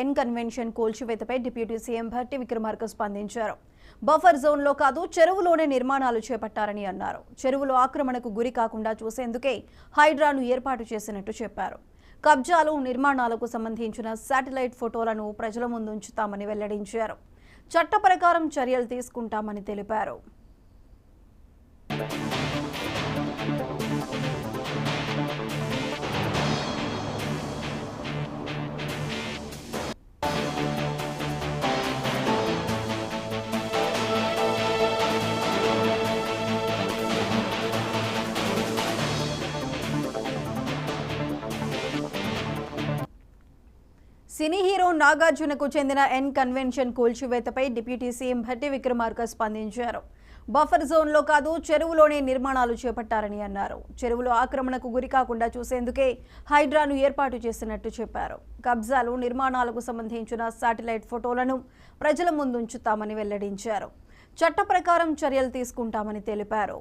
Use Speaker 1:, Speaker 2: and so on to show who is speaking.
Speaker 1: ఎన్ convention కూల్చివేతపై deputy CM Bhatti Vikramarka స్పందించారు. Buffer జోన్లో కాదు చెరువులోనే నిర్మాణాలు చేపట్టారని అన్నారు. చెరువులో ఆక్రమణకు గురి కాకుండా చూసేందుకే హైడ్రాను ఏర్పాటు చేసినట్టు చెప్పారు. కబ్జాలు, నిర్మాణాలకు సంబంధించిన శాటిలైట్ ఫోటోలను ప్రజల ముందుంచుతామని వెల్లడించారు. చట్ట ప్రకారం చర్యలు తీసుకుంటామని తెలిపారు. సినీ హీరో నాగార్జునకు చెందిన ఎన్ కన్వెన్షన్ కూల్చివేతపై డిప్యూటీ సీఎం భట్టి విక్రమార్క స్పందించారు. బఫర్ జోన్లో కాదు చెరువులోనే నిర్మాణాలు చేపట్టారని అన్నారు. చెరువులో ఆక్రమణకు గురి కాకుండా చూసేందుకే హైడ్రాను ఏర్పాటు చేసినట్టు చెప్పారు. కబ్జాలు, నిర్మాణాలకు సంబంధించిన శాటిలైట్ ఫోటోలను ప్రజల ముందుంచుతామని వెల్లడించారు. చట్ట ప్రకారం చర్యలు తీసుకుంటామని తెలిపారు.